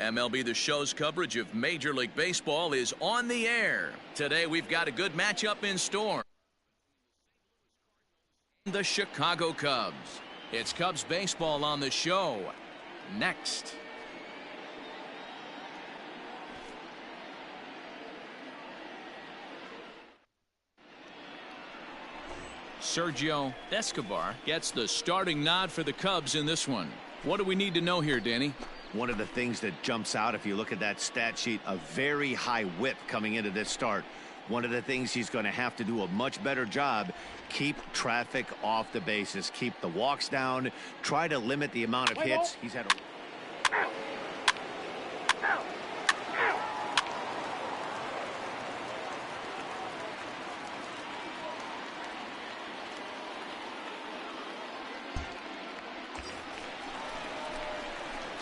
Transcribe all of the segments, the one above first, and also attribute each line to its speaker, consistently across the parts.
Speaker 1: MLB The Show's coverage of Major League Baseball is on the air. Today we've got a good matchup in store. The Chicago Cubs. It's Cubs baseball on the show. Next. Sergio Escobar gets the starting nod for the Cubs in this one. What do we need to know here, Danny?
Speaker 2: One of the things that jumps out if you look at that stat sheet, a very high whip coming into this start. One of the things he's going to have to do a much better job, keep traffic off the bases, keep the walks down, try to limit the amount of hits. He's had a...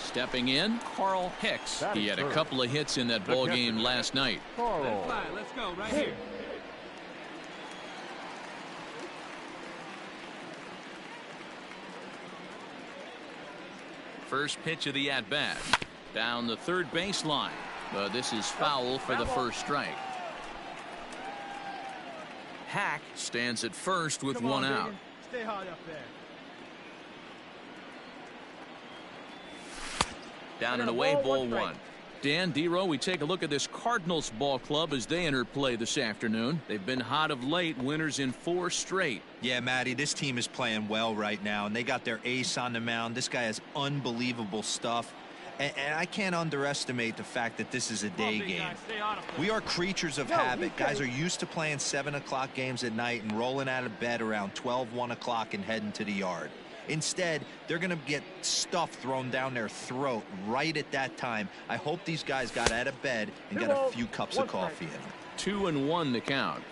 Speaker 1: Stepping in, Carl Hicks. He had a couple of hits in that ball game last night.
Speaker 3: Let's go right here.
Speaker 1: First pitch of the at-bat. Down the third baseline. But this is foul for the first strike. Hack stands at first with one out.
Speaker 3: Stay hard up there.
Speaker 1: Down and away, ball one. Dan, D-Row, we take a look at this Cardinals ball club as they enter play this afternoon. They've been hot of late, winners in 4 straight.
Speaker 4: Yeah, Matty, this team is playing well right now, and they got their ace on the mound. This guy has unbelievable stuff, and I can't underestimate the fact that this is a day game. We are creatures of habit. Guys are used to playing 7 o'clock games at night and rolling out of bed around 12, 1 o'clock and heading to the yard. Instead, they're going to get stuff thrown down their throat right at that time. I hope these guys got out of bed and got a few cups of coffee in them.
Speaker 1: 2-1 the count.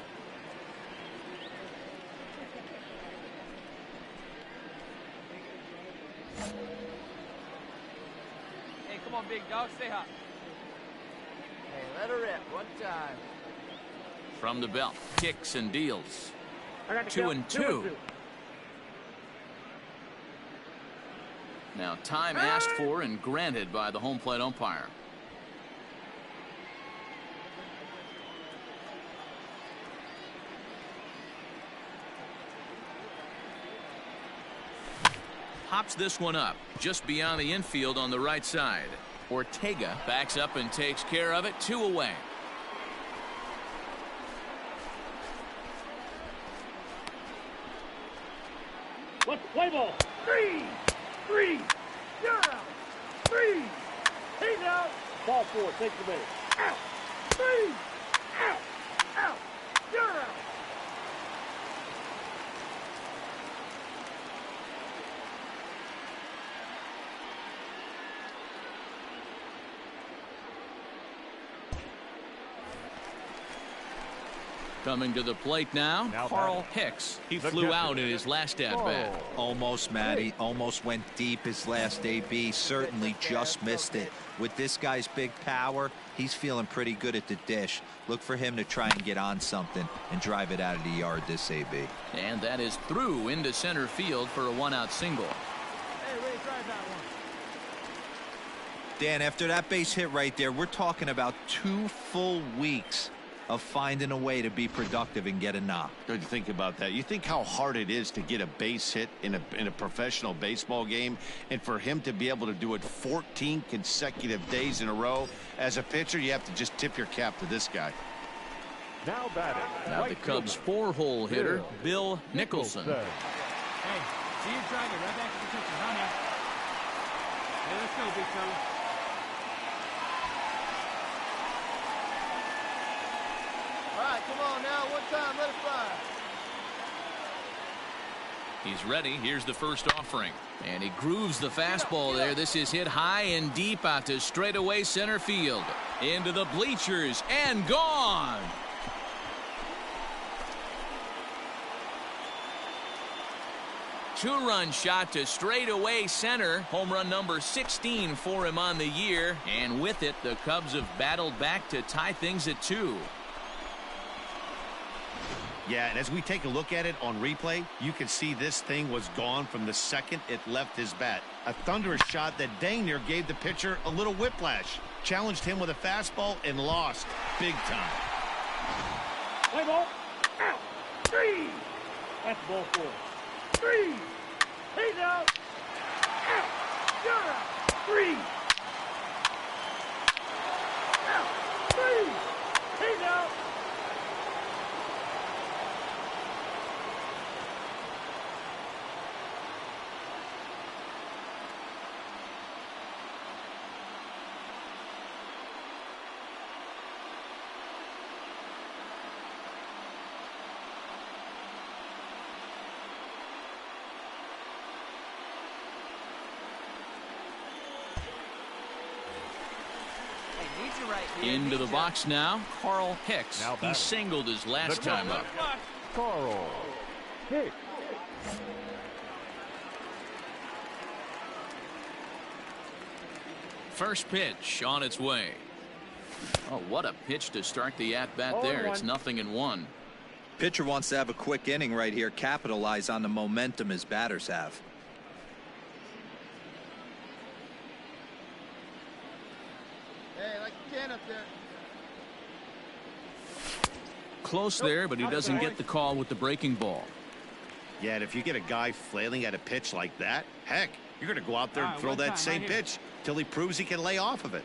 Speaker 3: Hey, come on, big dog. Stay hot. Hey, let her rip. One time.
Speaker 1: From the belt, kicks and deals. 2-2. Now time asked for and granted by the home plate umpire. Pops this one up just beyond the infield on the right side. Ortega backs up and takes care of it. 2 away.
Speaker 5: Let's play ball. 3. You're out. 3. He's out. Ball 4. Take the base. Out. 3. Out. You're out.
Speaker 1: Coming to the plate now, Carl Hicks. He flew out in his last at-bat.
Speaker 4: Almost, Matty. Almost went deep his last AB. Certainly just missed it. With this guy's big power, he's feeling pretty good at the dish. Look for him to try and get on something and drive it out of the yard this AB.
Speaker 1: And that is through into center field for a 1-out single.
Speaker 3: Hey, Ray, drive that one.
Speaker 4: Dan, after that base hit right there, we're talking about 2 full weeks of finding a way to be productive and get a knock.
Speaker 2: Don't you think about that? You think how hard it is to get a base hit in a professional baseball game, and for him to be able to do it 14 consecutive days in a row. As a pitcher, you have to just tip your cap to this guy.
Speaker 5: Now batting.
Speaker 1: Now the Cubs' 4-hole hitter, Bill Nicholson.
Speaker 3: Hey, see you drive it right back to the pitcher, huh, man? Hey, let's go, big fella. All right, come on now. One time, let it fly.
Speaker 1: He's ready. Here's the first offering. And he grooves the fastball there. This is hit high and deep out to straightaway center field. Into the bleachers and gone. Two-run shot to straightaway center. Home run number 16 for him on the year. And with it, the Cubs have battled back to tie things at 2.
Speaker 2: Yeah, and as we take a look at it on replay, you can see this thing was gone from the second it left his bat. A thunderous shot that dang near gave the pitcher a little whiplash. Challenged him with a fastball and lost big time.
Speaker 5: Play ball. Out. 3. That's ball 4. 3. He's out. Out. You're out. 3. Out. 3. He's out.
Speaker 1: Into the box now, Carl Hicks.
Speaker 6: Now
Speaker 1: he singled his last time up.
Speaker 6: Carl Hicks.
Speaker 1: First pitch on its way. Oh, what a pitch to start the at-bat there. It's 0-1.
Speaker 4: Pitcher wants to have a quick inning right here, capitalize on the momentum his batters have.
Speaker 1: Close there, but he doesn't get the call with the breaking ball.
Speaker 2: Yeah, and if you get a guy flailing at a pitch like that, heck, you're going to go out there and throw that same pitch till he proves he can lay off of it.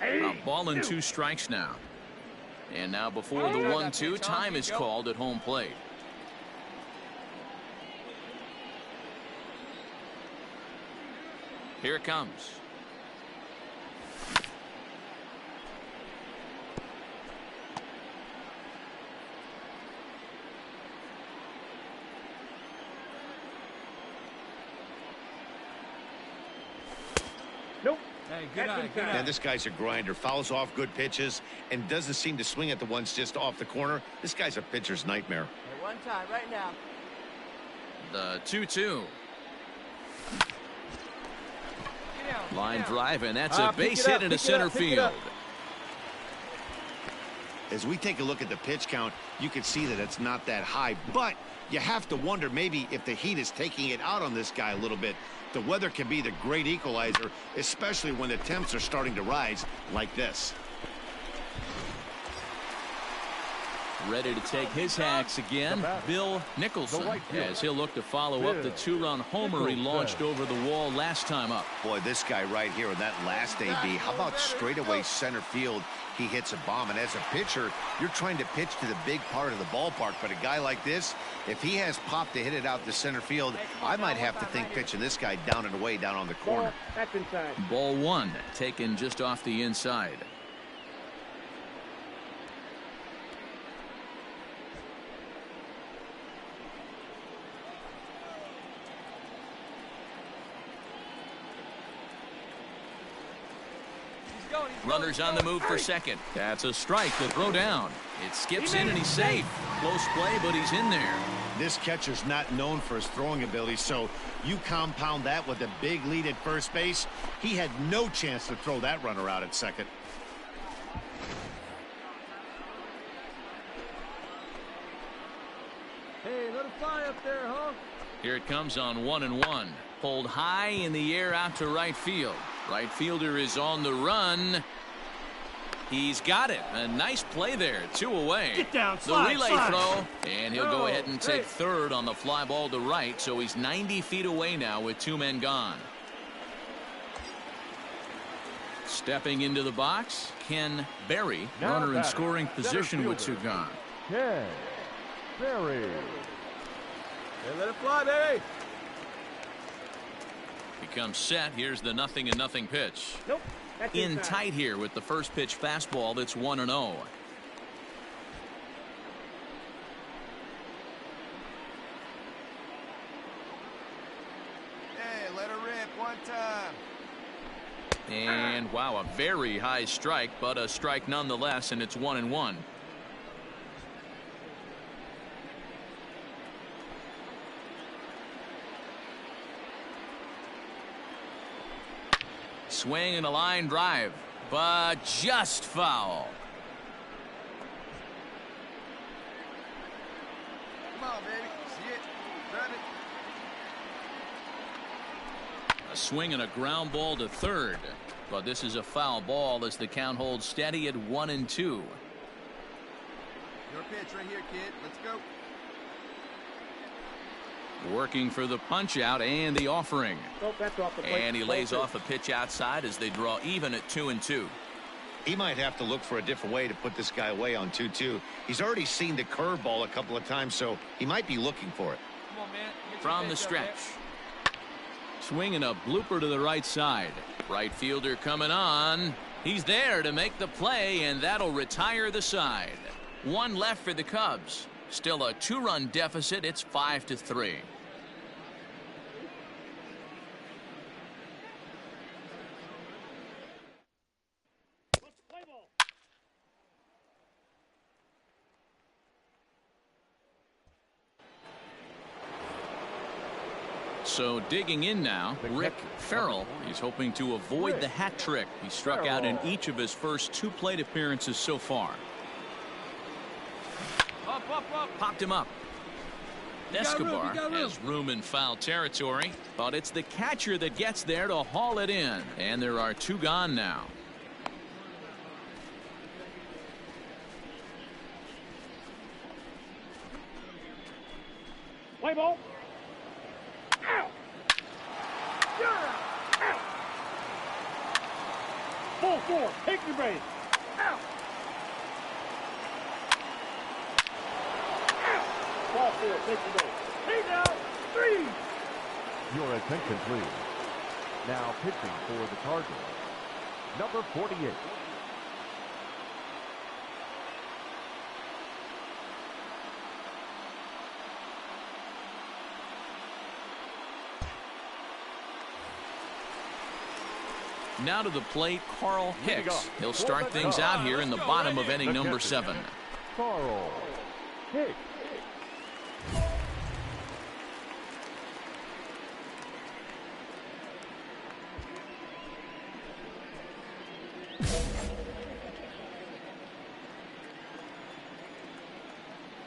Speaker 1: A ball and 2 strikes now. And now before the 1-2, time is called at home plate. Here it comes.
Speaker 5: Nope.
Speaker 3: Hey, good eye, good eye.
Speaker 2: Man, this guy's a grinder. Fouls off good pitches and doesn't seem to swing at the ones just off the corner. This guy's a pitcher's nightmare.
Speaker 7: Hey, one time, right now.
Speaker 1: The 2-2. Line drive, and that's a base hit into center field.
Speaker 2: As we take a look at the pitch count, you can see that it's not that high, but you have to wonder maybe if the heat is taking it out on this guy a little bit. The weather can be the great equalizer, especially when the temps are starting to rise like this.
Speaker 1: Ready to take his hacks again, Bill Nicholson, as he'll look to follow up the 2-run homer he launched over the wall last time up.
Speaker 2: Boy, this guy right here in that last AB, how about straightaway center field? He hits a bomb, and as a pitcher, you're trying to pitch to the big part of the ballpark, but a guy like this, if he has pop to hit it out to center field, I might have to think pitching this guy down and away down on the corner.
Speaker 5: That's inside.
Speaker 1: Ball 1, taken just off the inside. Runners on the move for second. That's a strike to throw down. It skips in and he's safe. Close play, but he's in there.
Speaker 2: This catcher's not known for his throwing ability, so you compound that with a big lead at first base. He had no chance to throw that runner out at second.
Speaker 3: Hey, let it fly up there, huh?
Speaker 1: Here it comes on 1-1. Pulled high in the air out to right field. Right fielder is on the run. He's got it. A nice play there. 2 away.
Speaker 5: Get down,
Speaker 1: the
Speaker 5: slide,
Speaker 1: relay
Speaker 5: slide.
Speaker 1: throw, and he'll go ahead and take third on the fly ball to right, so he's 90 feet away now with 2 men gone. Stepping into the box, Ken Berry,
Speaker 6: Now
Speaker 1: runner in
Speaker 6: batting,
Speaker 1: scoring position with 2
Speaker 6: fielder.
Speaker 1: gone.
Speaker 6: Ken Berry.
Speaker 3: Hey, let it fly, baby.
Speaker 1: Becomes set. Here's the 0-0 pitch.
Speaker 5: Nope. That's
Speaker 1: In
Speaker 5: inside.
Speaker 1: tight here with the first pitch fastball that's 1-0.
Speaker 7: Hey, let her rip one time.
Speaker 1: And wow, a very high strike, but a strike nonetheless, and it's 1-1. Swing and a line drive, but just foul.
Speaker 7: on, baby. See it? Grab it.
Speaker 1: A swing and a ground ball to third. But this is a foul ball as the count holds steady at 1-2.
Speaker 7: Your pitch right here, kid. Let's go.
Speaker 1: Working for the punch out and the offering.
Speaker 5: Nope, that's off the plate.
Speaker 1: And he lays off a pitch outside as they draw even at 2-2.
Speaker 2: He might have to look for a different way to put this guy away on 2-2. He's already seen the curveball a couple of times, so he might be looking for it.
Speaker 3: Come on, man. Get your
Speaker 1: From the
Speaker 3: pitch up
Speaker 1: stretch. Swinging a blooper to the right side. Right fielder coming on. He's there to make the play, and that'll retire the side. One left for the Cubs. Still a 2-run deficit. It's 5-3.
Speaker 5: Let's play ball.
Speaker 1: So digging in now, Rick Farrell. He's hoping to avoid the hat trick. He struck out in each of his first 2 plate appearances so far.
Speaker 3: Up, up, up.
Speaker 1: Popped him up.
Speaker 3: got
Speaker 1: Escobar
Speaker 3: room.
Speaker 1: has room in foul territory, but it's the catcher that gets there to haul it in. And there are 2 gone now.
Speaker 5: Play ball. Out. You're out. Out. Ball 4. Take your base. Out. Out. Ball 4. Take your base. Hey now. 3.
Speaker 6: Your attention, please. Now pitching for the Cardinals, number 48.
Speaker 1: Now to the plate, Carl Hicks. He'll start things out here in the bottom of inning number 7.
Speaker 6: Carl Hicks.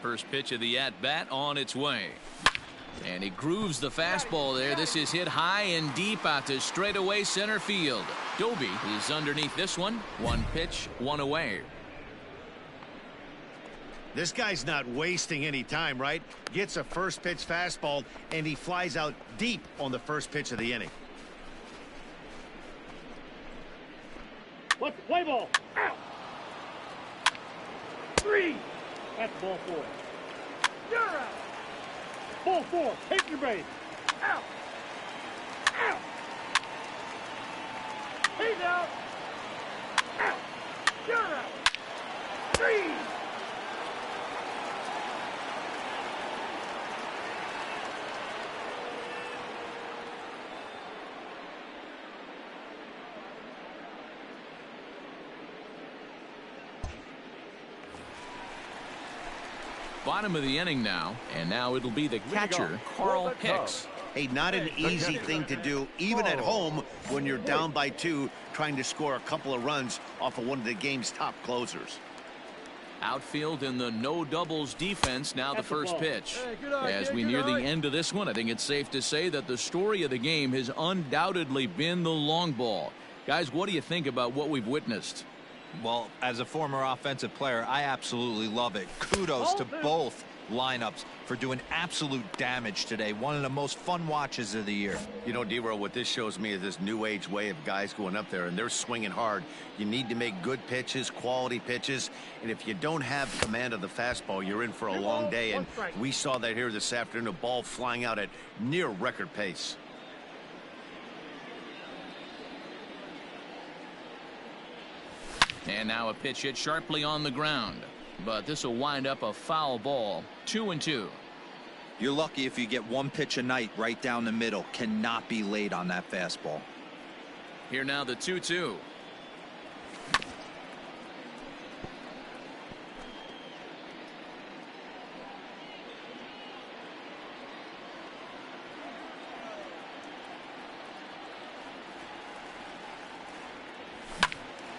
Speaker 1: First pitch of the at-bat on its way. And he grooves the fastball there. This is hit high and deep out to straightaway center field. Doby is underneath this one. 1 pitch, 1 away.
Speaker 2: This guy's not wasting any time, right? Gets a first pitch fastball, and he flies out deep on the first pitch of the inning.
Speaker 5: Let's play ball. Out. 3. That's ball 4. You're out. Ball 4. Take your base. Out. Out. He's out. Out. You're out. 3.
Speaker 1: Bottom of the inning now, and now it'll be the catcher, Carl Hicks.
Speaker 2: Hey, not an easy thing to do, even at home when you're down by 2, trying to score a couple of runs off of one of the game's top closers.
Speaker 1: Outfield in the no doubles defense. Now the first pitch.
Speaker 3: Hey, good eye,
Speaker 1: As
Speaker 3: kid,
Speaker 1: we
Speaker 3: good
Speaker 1: near the
Speaker 3: eye.
Speaker 1: end of this one, I think it's safe to say that the story of the game has undoubtedly been the long ball. Guys, what do you think about what we've witnessed?
Speaker 4: Well, as a former offensive player, I absolutely love it. Kudos to both lineups for doing absolute damage today. One of the most fun watches of the year.
Speaker 2: You know, D-Row, what this shows me is this new age way of guys going up there, and they're swinging hard. You need to make good pitches, quality pitches, and if you don't have command of the fastball, you're in for a long day, and we saw that here this afternoon, a ball flying out at near record pace.
Speaker 1: And now a pitch hit sharply on the ground. But this will wind up a foul ball. 2-2.
Speaker 4: You're lucky if you get 1 pitch a night right down the middle. Cannot be late on that fastball.
Speaker 1: Here now the 2-2.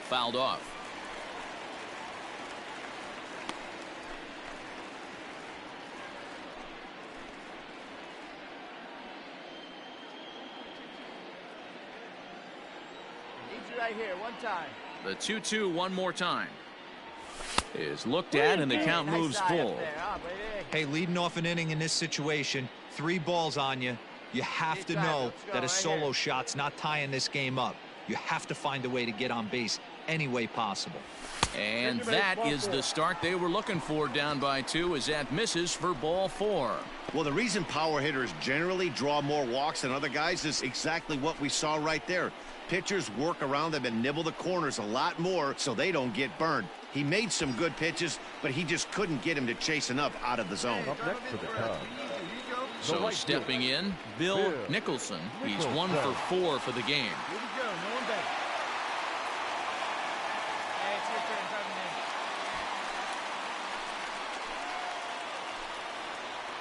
Speaker 1: Fouled off.
Speaker 7: you right here, one time.
Speaker 1: The 2-2 one more time. Is looked at and the count moves full.
Speaker 4: Hey, leading off an inning in this situation, 3 balls on you. You have to know that a solo shot's not tying this game up. You have to find a way to get on base any way possible.
Speaker 1: And that is the start they were looking for. Down by 2 as that misses for ball 4.
Speaker 2: Well, the reason power hitters generally draw more walks than other guys is exactly what we saw right there. Pitchers work around them and nibble the corners a lot more so they don't get burned. He made some good pitches, but he just couldn't get him to chase enough out of the zone.
Speaker 6: Up next for the Cubs.
Speaker 1: So stepping in, Bill Nicholson. He's 1 for 4 for the game.
Speaker 3: Here we go. No one better. Hey, it's your turn. Drive him in.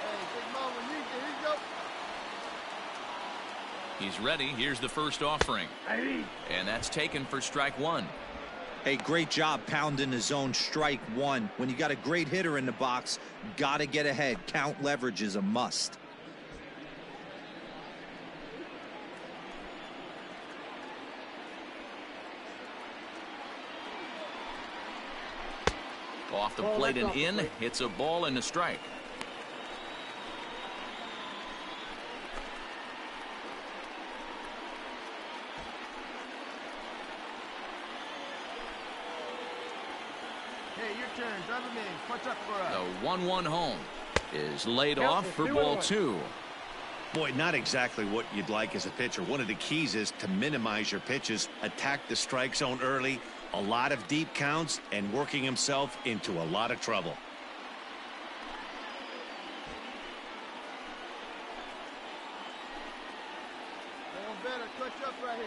Speaker 7: Hey, Big Mo, when you here you go.
Speaker 1: He's ready. Here's the first offering. And that's taken for strike 1.
Speaker 4: Hey, great job pounding the zone, strike 1. When you got a great hitter in the box, got to get ahead. Count leverage is a must.
Speaker 1: Off the plate and in. Hits a ball and a strike.
Speaker 7: Hey, your turn. Drive him in. Punch up for us.
Speaker 1: The 1-1 home is laid off for ball 2.
Speaker 2: Boy, not exactly what you'd like as a pitcher. One of the keys is to minimize your pitches, attack the strike zone early, a lot of deep counts, and working himself into a lot of trouble.
Speaker 7: No one better. Clutch up right here.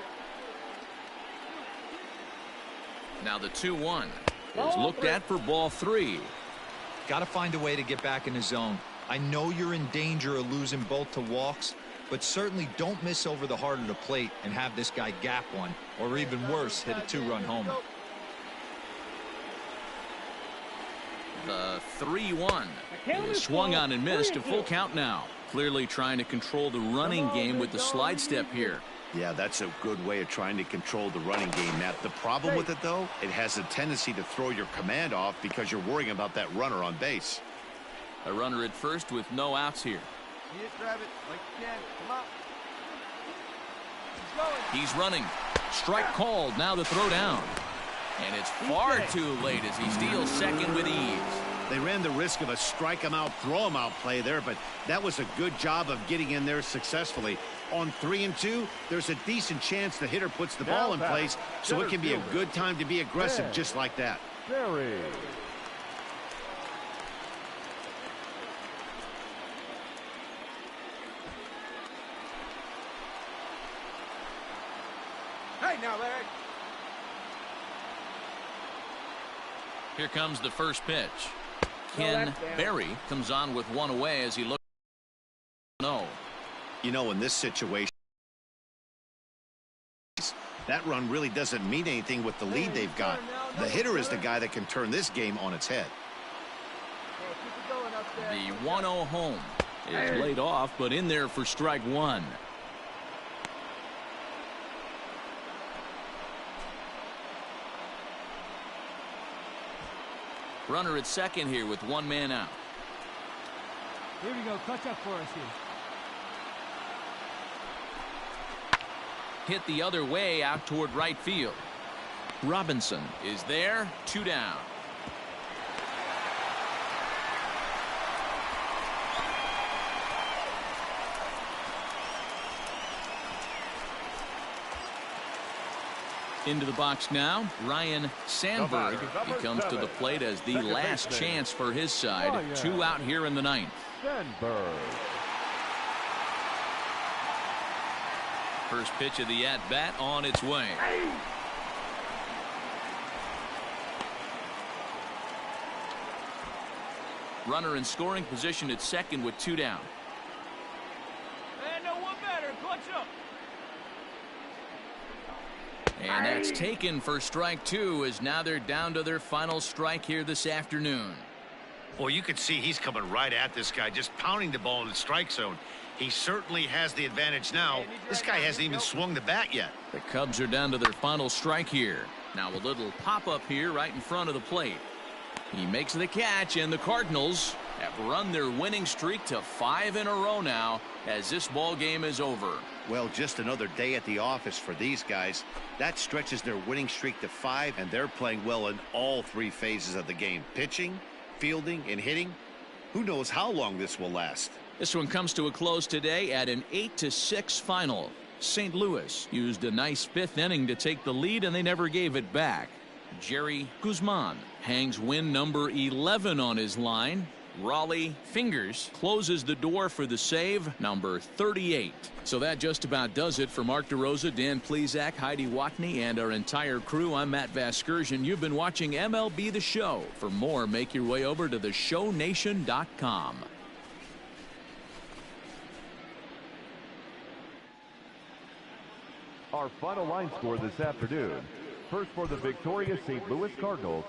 Speaker 1: Now the 2-1 is looked at for ball 3.
Speaker 4: Got to find a way to get back in the zone. I know you're in danger of losing both to walks, but certainly don't miss over the heart of the plate and have this guy gap one, or even worse, hit a 2-run homer.
Speaker 1: The 3-1 is swung on and missed. A full count now. Clearly trying to control the running game with the slide step here.
Speaker 2: Yeah, that's a good way of trying to control the running game, Matt. The problem with it, though, it has a tendency to throw your command off because you're worrying about that runner on base.
Speaker 1: A runner at first with no outs here.
Speaker 7: See it, grab it like you can. Come on. He's going.
Speaker 1: He's running. Strike called. Now the throw down. And it's far too late as he steals second with ease.
Speaker 2: They ran the risk of a strike him out, throw him out play there, but that was a good job of getting in there successfully. On 3-2, there's a decent chance the hitter puts the ball in place, so it can be a good time to be aggressive just like that.
Speaker 6: Barry.
Speaker 7: Hey, now, Larry.
Speaker 1: Here comes the first pitch. Ken Berry comes on with one away as he looks. No.
Speaker 2: You know, in this situation, that run really doesn't mean anything with the lead they've got. The hitter is the guy that can turn this game on its head.
Speaker 1: The 1-0 home is laid off, but in there for strike 1. Runner at second here with 1 man out.
Speaker 3: Here we go. Clutch up for us here.
Speaker 1: Hit the other way out toward right field. Robinson is there. 2 down. Into the box now, Ryan Sandberg. He comes to the plate as the last chance for his side. 2 out here in the 9th.
Speaker 6: Sandberg.
Speaker 1: First pitch of the at-bat on its way. Runner in scoring position at second with 2 down.
Speaker 3: And no one better. Clutch up.
Speaker 1: And that's taken for strike 2 as now they're down to their final strike here this afternoon.
Speaker 2: Well, you can see he's coming right at this guy, just pounding the ball in the strike zone. He certainly has the advantage now. This guy hasn't even swung the bat yet.
Speaker 1: The Cubs are down to their final strike here. Now a little pop-up here right in front of the plate. He makes the catch, and the Cardinals have run their winning streak to 5 in a row now as this ball game is over.
Speaker 2: Well, just another day at the office for these guys. That stretches their winning streak to 5, and they're playing well in all 3 phases of the game. Pitching, fielding, and hitting. Who knows how long this will last?
Speaker 1: This one comes to a close today at an 8-6 final. St. Louis used a nice 5th inning to take the lead, and they never gave it back. Jerry Guzman hangs win number 11 on his line. Raleigh Fingers closes the door for the save, number 38. So that just about does it for Mark DeRosa, Dan Plesac, Heidi Watney, and our entire crew. I'm Matt Vasgersian. You've been watching MLB The Show. For more, make your way over to theshownation.com.
Speaker 6: Our final line score this afternoon. First for the victorious St. Louis Cardinals,